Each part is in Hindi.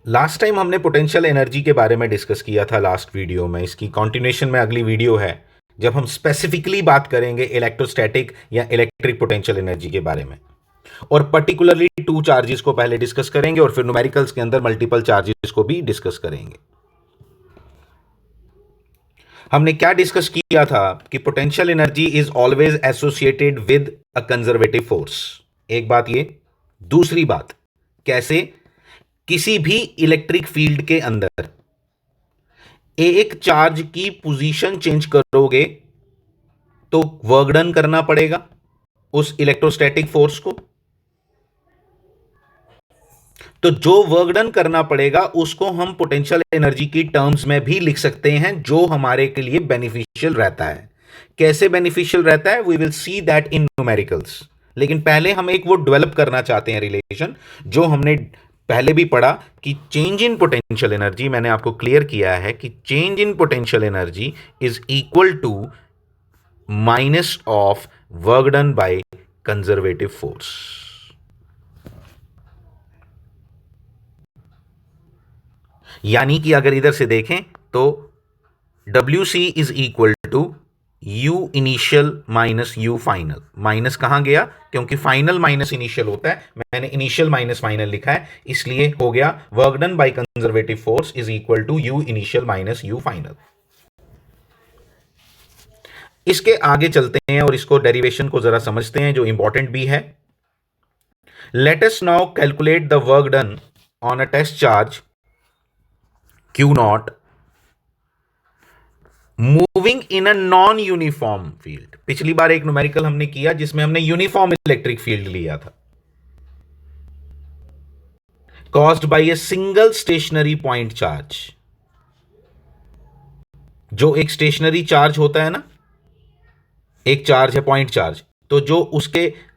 लास्ट टाइम हमने पोटेंशियल एनर्जी के बारे में डिस्कस किया था लास्ट वीडियो में। इसकी कंटिन्यूएशन में अगली वीडियो है जब हम स्पेसिफिकली बात करेंगे इलेक्ट्रोस्टैटिक या इलेक्ट्रिक पोटेंशियल एनर्जी के बारे में, और पर्टिकुलरली टू चार्जेस को पहले डिस्कस करेंगे और फिर न्यूमेरिकल्स के अंदर मल्टीपल चार्जेस को भी डिस्कस करेंगे। हमने क्या डिस्कस किया था कि potential energy is always associated with a conservative force. एक बात ये। दूसरी बात, कैसे किसी भी इलेक्ट्रिक फील्ड के अंदर एक चार्ज की पोजीशन चेंज करोगे तो वर्क डन करना पड़ेगा उस इलेक्ट्रोस्टैटिक फोर्स को। तो जो वर्क डन करना पड़ेगा उसको हम पोटेंशियल एनर्जी की टर्म्स में भी लिख सकते हैं, जो हमारे के लिए बेनिफिशियल रहता है। कैसे बेनिफिशियल रहता है, we will see that in numericals. लेकिन पहले हम एक वो डेवलप करना चाहते हैं रिलेशन, जो हमने पहले भी पढ़ा कि चेंज इन पोटेंशियल एनर्जी, मैंने आपको क्लियर किया है कि change in potential energy is equal to minus of work done by conservative force. यानी कि अगर इधर से देखें तो WC is equal to U initial minus U final. Minus कहां गया, क्योंकि फाइनल माइनस इनिशियल होता है, मैंने इनिशियल माइनस फाइनल लिखा है, इसलिए हो गया work done by conservative force is equal to U initial minus U final. इसके आगे चलते हैं और इसको डेरिवेशन को जरा समझते हैं, जो इंपॉर्टेंट भी है। Let us now calculate the work done on a test charge Q not moving in a non uniform field. पिछली बार एक न्यूमेरिकल हमने किया जिसमें हमने यूनिफॉर्म इलेक्ट्रिक फील्ड लिया था, caused by a single stationary point charge. जो एक स्टेशनरी चार्ज होता है ना, एक चार्ज है पॉइंट चार्ज, तो जो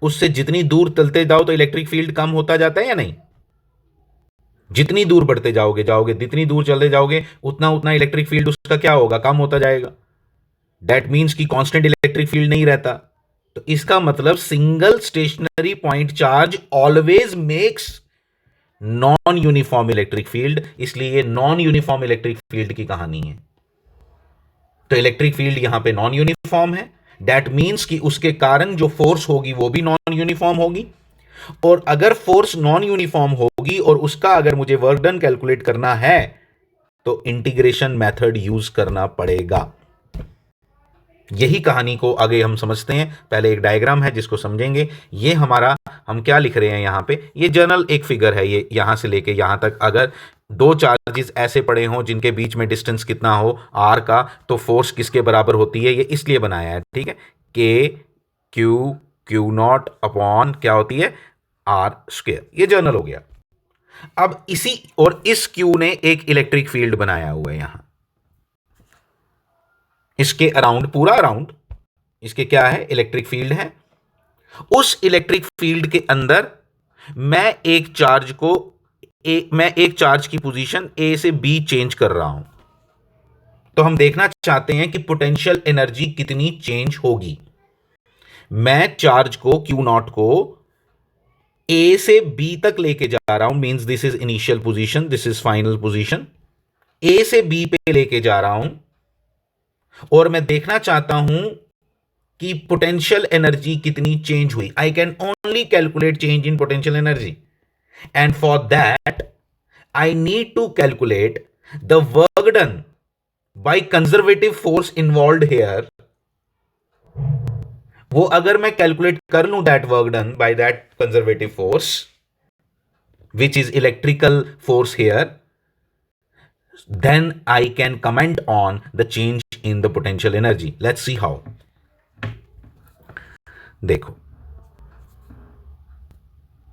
उससे जितनी दूर चलते जाओ तो इलेक्ट्रिक फील्ड कम होता जाता है या नहीं। जितनी दूर बढ़ते जाओगे जितनी दूर चलते जाओगे उतना उतना इलेक्ट्रिक फील्ड उसका क्या होगा, कम होता जाएगा। दैट मीन्स कि कांस्टेंट इलेक्ट्रिक फील्ड नहीं रहता। तो इसका मतलब single stationary point charge always makes non uniform electric field, इसलिए ये नॉन यूनिफॉर्म इलेक्ट्रिक फील्ड की कहानी है। तो इलेक्ट्रिक फील्ड यहां पे नॉन यूनिफॉर्म है, दैट मीन्स कि उसके कारण जो फोर्स होगी वो भी नॉन यूनिफॉर्म होगी। और अगर फोर्स नॉन यूनिफॉर्म होगी और उसका अगर मुझे वर्क डन कैलकुलेट करना है तो इंटीग्रेशन मेथड यूज करना पड़ेगा। यही कहानी को आगे हम समझते हैं। पहले एक डायग्राम है जिसको समझेंगे। ये हमारा, हम क्या लिख रहे हैं यहां पे, ये जर्नल एक फिगर है, ये यहां से लेके यहां तक अगर दो चार्जेस ऐसे पड़े हों जिनके बीच में डिस्टेंस कितना हो r का, तो फोर्स किसके बराबर होती है, ये इसलिए बनाया है, ठीक है। Q नॉट अपॉन क्या होती है, R स्क्वायर। ये जर्नल हो गया। अब इसी और इस Q ने एक इलेक्ट्रिक फील्ड बनाया हुआ है यहां, इसके अराउंड, पूरा अराउंड इसके क्या है, इलेक्ट्रिक फील्ड है। उस इलेक्ट्रिक फील्ड के अंदर मैं एक चार्ज की पोजीशन A से B चेंज कर रहा हूं। तो हम देखना चाहते हैं कि पोटेंशियल एनर्जी कितनी चेंज होगी। मैं चार्ज को Q नॉट को A से B तक लेके जा रहा हूं, means this is initial position, this is final position. A से B पे लेके जा रहा हूं और मैं देखना चाहता हूं कि पोटेंशियल एनर्जी कितनी चेंज हुई। I can only calculate change in potential energy, and for that I need to calculate the work done by conservative force involve here. वो अगर मैं कैलकुलेट कर लूं that work done by that conservative force which is electrical force here, then I can comment on the change in the potential energy. Let's see how. देखो,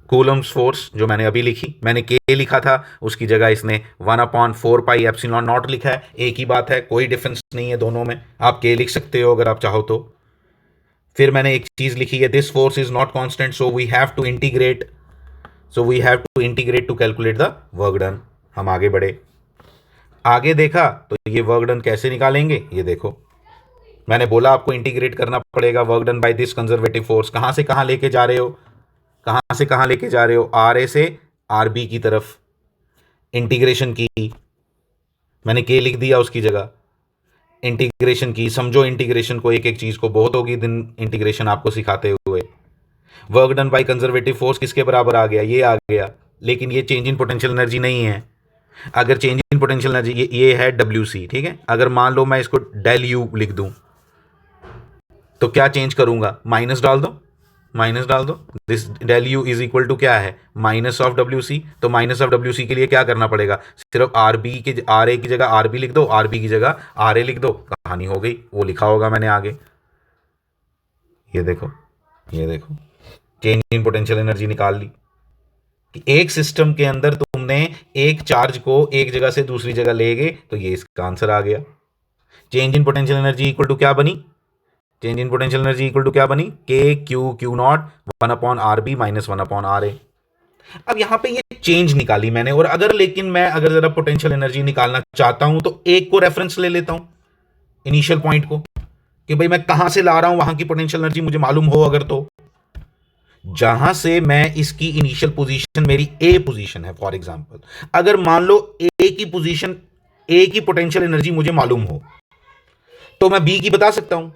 कूलम्स फोर्स जो मैंने अभी लिखी, मैंने K लिखा था, उसकी जगह इसने 1/4 पाई एप्सिलॉन नॉट लिखा है। एक ही बात है, कोई डिफरेंस नहीं है दोनों में। आप K लिख सकते हो अगर आप चाहो तो। फिर मैंने एक चीज लिखी है, this force is not constant, so we have to integrate to calculate the work done. हम आगे बढ़े, आगे देखा तो ये वर्क डन कैसे निकालेंगे, ये देखो। मैंने बोला आपको इंटीग्रेट करना पड़ेगा work done by this conservative force. कहां से कहां लेके जा रहे हो, कहां से कहां लेके जा रहे हो, RA से RB की तरफ। इंटीग्रेशन की, मैंने के लिख दिया उसकी जगह, इंटीग्रेशन की, समझो इंटीग्रेशन को, एक एक चीज को, बहुत होगी दिन इंटीग्रेशन आपको सिखाते हुए। Work done by conservative force किसके बराबर आ गया, ये आ गया, लेकिन ये चेंज इन पोटेंशियल एनर्जी नहीं है। अगर चेंज इन पोटेंशियल एनर्जी ये है WC, ठीक है। अगर मान लो मैं इसको डेल यू लिख दूं तो क्या चेंज करूंगा, माइनस डाल दो, माइनस डाल दो। This del U is equal to क्या है, माइनस ऑफ WC। तो माइनस ऑफ WC के लिए क्या करना पड़ेगा, सिर्फ RB के RA की जगह RB लिख दो, RB की जगह RA लिख दो, कहानी हो गई। वो लिखा होगा मैंने आगे, ये देखो, ये देखो, चेंज इन पोटेंशियल एनर्जी निकाल ली कि एक सिस्टम के अंदर तुमने एक चार्ज को एक जगह से दूसरी जगह ले गए, तो ये इसका आंसर आ गया। Change in potential energy equal to क्या बनी, change in potential energy equal to क्या बनी, Q0 1/RB माइनस 1/RA। अब यहां पे ये चेंज निकाली मैंने, और लेकिन मैं अगर जरा पोटेंशियल एनर्जी निकालना चाहता हूं तो एक को रेफरेंस ले लेता हूं, इनिशियल पॉइंट को, कि भाई मैं कहां से ला रहा हूं, वहां की पोटेंशियल एनर्जी मुझे मालूम हो अगर, तो जहां से मैं इसकी इनिशियल पोजीशन मेरी ए पोजीशन है, फॉर एग्जांपल, अगर मान लो ए की पोजीशन, ए की पोटेंशियल एनर्जी मुझे मालूम हो, तो मैं बी की बता सकता हूं।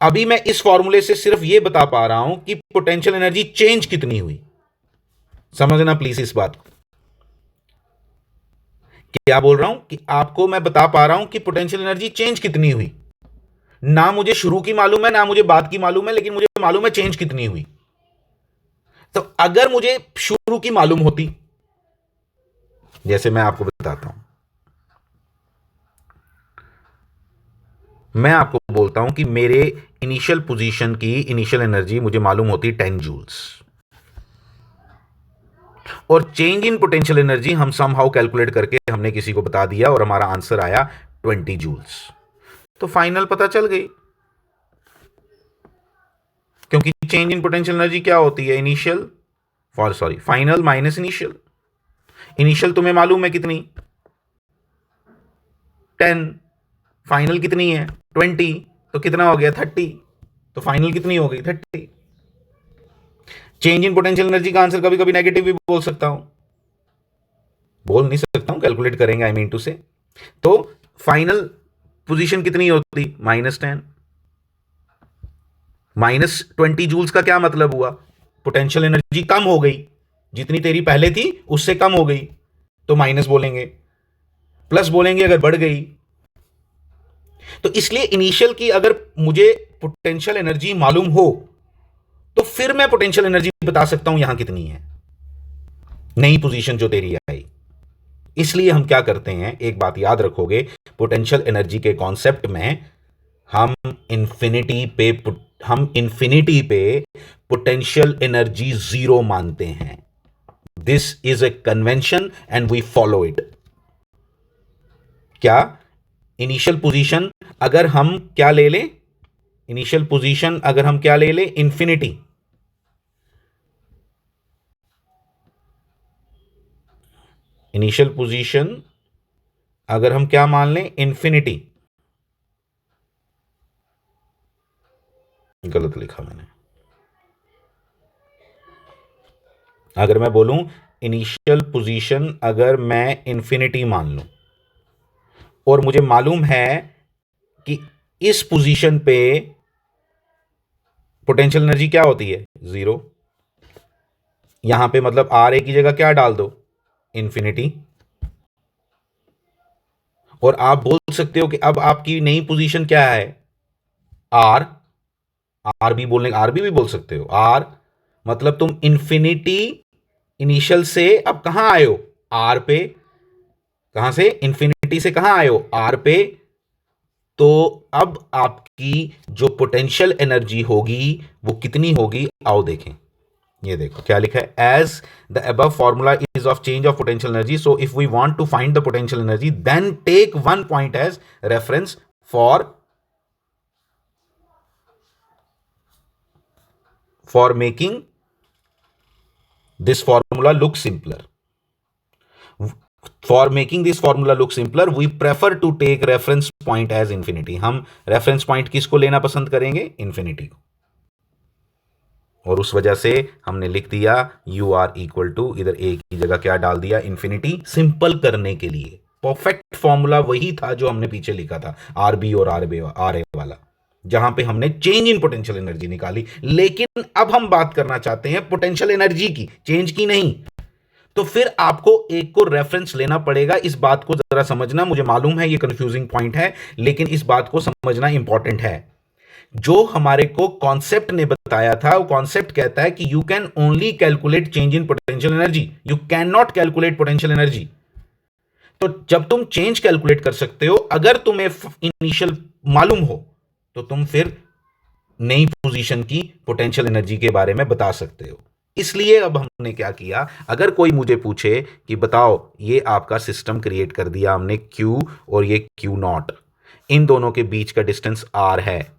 अभी मैं इस फॉर्मूले से सिर्फ यह बता पा रहा हूं कि पोटेंशियल एनर्जी चेंज कितनी हुई। समझना प्लीज इस बात को, क्या बोल रहा हूं कि आपको मैं बता पा रहा हूं कि पोटेंशियल एनर्जी चेंज कितनी हुई। ना मुझे शुरू की मालूम है, ना मुझे बाद की मालूम है, लेकिन मुझे मालूम है चेंज कितनी हुई। तो अगर मुझे शुरू की मालूम होती, जैसे मैं आपको बताता हूं, मैं आपको बोलता हूं कि मेरे इनिशियल पोजीशन की इनिशियल एनर्जी मुझे मालूम होती 10 जूल्स, और चेंज इन पोटेंशियल एनर्जी हम समहाउ कैलकुलेट करके हमने किसी को बता दिया और हमारा आंसर आया 20 जूल्स। तो फाइनल पता चल गई, क्योंकि चेंज इन पोटेंशियल एनर्जी क्या होती है, initial final minus initial. Initial तुम्हें मालूम है कितनी, 10, फाइनल कितनी है 20, तो कितना हो गया 30, तो फाइनल कितनी हो गई 30। चेंज इन पोटेंशियल एनर्जी का आंसर कभी कभी नेगेटिव भी बोल सकता हूं, बोल नहीं सकता हूं, कैलकुलेट करेंगे, आई मीन टू से। तो फाइनल पोजीशन कितनी होती, -10, -20 जूल्स का क्या मतलब हुआ, पोटेंशियल एनर्जी कम हो गई, जितनी तेरी पहले थी उससे कम हो गई, तो माइनस बोलेंगे, प्लस बोलेंगे अगर बढ़ गई। तो इसलिए इनिशियल की अगर मुझे पोटेंशियल एनर्जी मालूम हो तो फिर मैं पोटेंशियल एनर्जी बता सकता हूं यहां कितनी है, नई पोजीशन जो तेरी आई। इसलिए हम क्या करते हैं, एक बात याद रखोगे, पोटेंशियल एनर्जी के कॉन्सेप्ट में हम इंफिनिटी पे पोटेंशियल एनर्जी 0 मानते हैं। This is a convention and we follow it. क्या, इनिशियल पोजीशन अगर हम क्या ले लें, इनिशियल पोजीशन अगर हम क्या ले लें, इंफिनिटी, इनिशियल पोजीशन अगर हम क्या मान लें, इंफिनिटी, गलत लिखा मैंने, अगर मैं बोलूं इनिशियल पोजीशन अगर मैं इंफिनिटी मान लूं, और मुझे मालूम है कि इस पोजीशन पे पोटेंशियल एनर्जी क्या होती है, 0, यहां पे मतलब RA की जगह क्या डाल दो, इंफिनिटी, और आप बोल सकते हो कि अब आपकी नई पोजीशन क्या है, RB बोलने, RB भी बोल सकते हो, R मतलब तुम इंफिनिटी इनिशियल से अब कहां आए हो, R पे, कहां से, इंफिनिटी से कहां आए हो, R पे। तो अब आपकी जो पोटेंशियल एनर्जी होगी वो कितनी होगी, आओ देखें, ये देखो क्या लिखा है, as the above formula is of change of potential energy, so if we want to find the potential energy then take one point as reference for making this formula look simpler. For making this formula look simpler, we prefer to take reference point as infinity. हम reference point किसको लेना पसंद करेंगे, infinity को। और उस वजह से हमने लिख दिया यू आर इक्वल टू, इधर ए की जगह क्या डाल दिया, इन्फिनिटी, सिंपल करने के लिए। परफेक्ट फॉर्मूला वही था जो हमने पीछे लिखा था, आर बी और आर ए वाला, जहां पे हमने चेंज इन पोटेंशियल एनर्जी निकाली। लेकिन अब हम बात करना चाहते हैं पोटेंशियल एनर्जी की, चेंज की नहीं। तो फिर आपको एक को रेफरेंस लेना पड़ेगा। इस बात को जरा समझना, मुझे मालूम है ये कंफ्यूजिंग पॉइंट है, लेकिन इस बात को समझना इंपॉर्टेंट है। जो हमारे को कॉन्सेप्ट ने बताया था, वो कॉन्सेप्ट कहता है कि you can only calculate change in potential energy, you can not calculate potential energy. तो जब तुम चेंज कैलकुलेट कर सकते हो, अगर तुम्हें इनिशियल मालूम हो, तो तुम फिर नई पोजीशन की पोटेंशियल एनर्जी के बारे में बता सकते हो। इसलिए अब हमने क्या किया, अगर कोई मुझे पूछे कि बताओ ये आपका सिस्टम क्रिएट कर दिया हमने Q और ये Q0, इन दोनों के बीच का डिस्टेंस R है,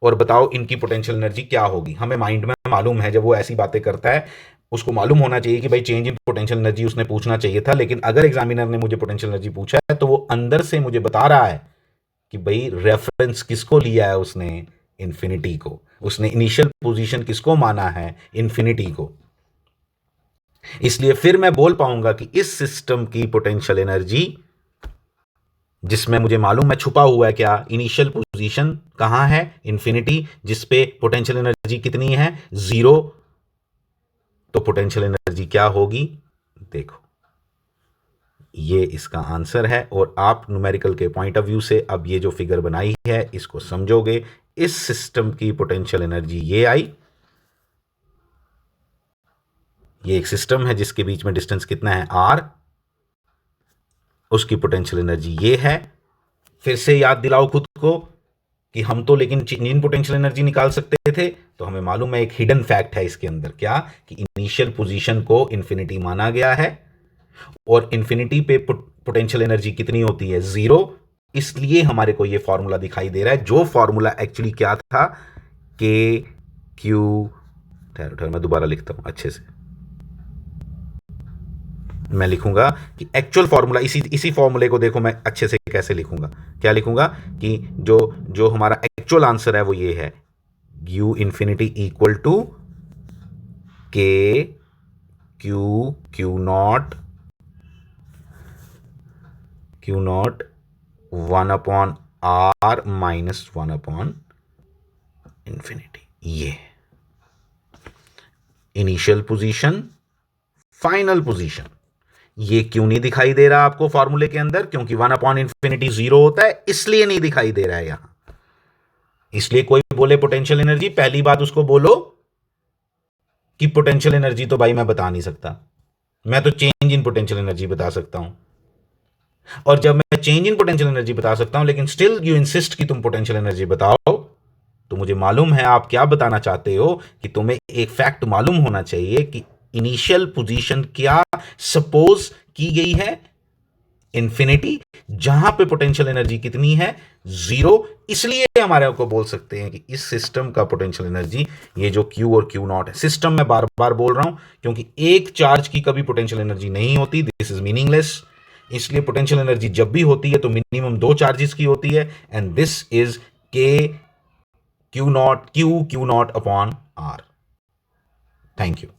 और बताओ इनकी पोटेंशियल एनर्जी क्या होगी। हमें माइंड में मालूम है, जब वो ऐसी बातें करता है उसको मालूम होना चाहिए कि भाई चेंज इन पोटेंशियल एनर्जी उसने पूछना चाहिए था। लेकिन अगर एग्जामिनर ने मुझे पोटेंशियल एनर्जी पूछा है तो वो अंदर से मुझे बता रहा है कि भाई रेफरेंस किसको लिया है उसने, इन्फिनिटी को। उसने इनिशियल पोजीशन किसको माना है, इन्फिनिटी को। इसलिए फिर मैं बोल पाऊंगा कि इस सिस्टम की पोटेंशियल एनर्जी, जिसमें मुझे मालूम है छुपा हुआ है क्या, इनिशियल पोजीशन कहां है, इन्फिनिटी, जिसपे पोटेंशियल एनर्जी कितनी है, 0। तो पोटेंशियल एनर्जी क्या होगी, देखो ये इसका आंसर है। और आप न्यूमेरिकल के पॉइंट ऑफ व्यू से अब ये जो फिगर बनाई है इसको समझोगे। इस सिस्टम की पोटेंशियल एनर्जी ये आई, ये एक सिस्टम है जिसके बीच में डिस्टेंस कितना है, R, उसकी पोटेंशियल एनर्जी ये है। फिर से याद दिलाओ खुद को कि हम तो लेकिन इन पोटेंशियल एनर्जी निकाल सकते थे। तो हमें मालूम है एक हिडन फैक्ट है इसके अंदर, क्या, कि इनिशियल पोजीशन को इन्फिनिटी माना गया है, और इन्फिनिटी पे पोटेंशियल एनर्जी कितनी होती है, 0। इसलिए हमारे को ये फॉर्मूला दिखाई दे रहा है, जो फॉर्मूला एक्चुअली क्या था, के क्यू, ठहर मैं दोबारा लिखता हूं अच्छे से। मैं लिखूंगा कि एक्चुअल फॉर्मूला, इसी फॉर्मूले को देखो मैं अच्छे से कैसे लिखूंगा। क्या लिखूंगा कि जो हमारा एक्चुअल आंसर है वो ये है, यू इन्फिनिटी इक्वल टू के Q not 1/r minus 1/infinity। ये इनिशियल पोजीशन, फाइनल पोजीशन। ये क्यों नहीं दिखाई दे रहा आपको फॉर्मूले के अंदर, क्योंकि 1/infinity 0 होता है, इसलिए नहीं दिखाई दे रहा है यहां। इसलिए कोई बोले पोटेंशियल एनर्जी, पहली बात उसको बोलो कि पोटेंशियल एनर्जी तो भाई मैं बता नहीं सकता, मैं तो चेंज इन पोटेंशियल एनर्जी बता सकता हूं। और जब मैं चेंज इन पोटेंशियल एनर्जी बता सकता हूं, लेकिन स्टिल यू इंसिस्ट कि तुम पोटेंशियल एनर्जी बताओ, तो मुझे मालूम है आप क्या बताना चाहते हो, कि तुम्हें एक फैक्ट मालूम होना चाहिए कि इनिशियल पोजीशन क्या सपोज की गई है, इन्फिनिटी, जहां पे पोटेंशियल एनर्जी कितनी है, 0। इसलिए हमारे को बोल सकते हैं कि इस सिस्टम का पोटेंशियल एनर्जी, ये जो Q और Q0 है, सिस्टम में बार बार बोल रहा हूं क्योंकि एक चार्ज की कभी पोटेंशियल एनर्जी नहीं होती, दिस इज मीनिंगलेस। इसलिए पोटेंशियल एनर्जी जब भी होती है तो मिनिमम 2 चार्जेस की होती है, and this is Q Q0 upon R। Thank you.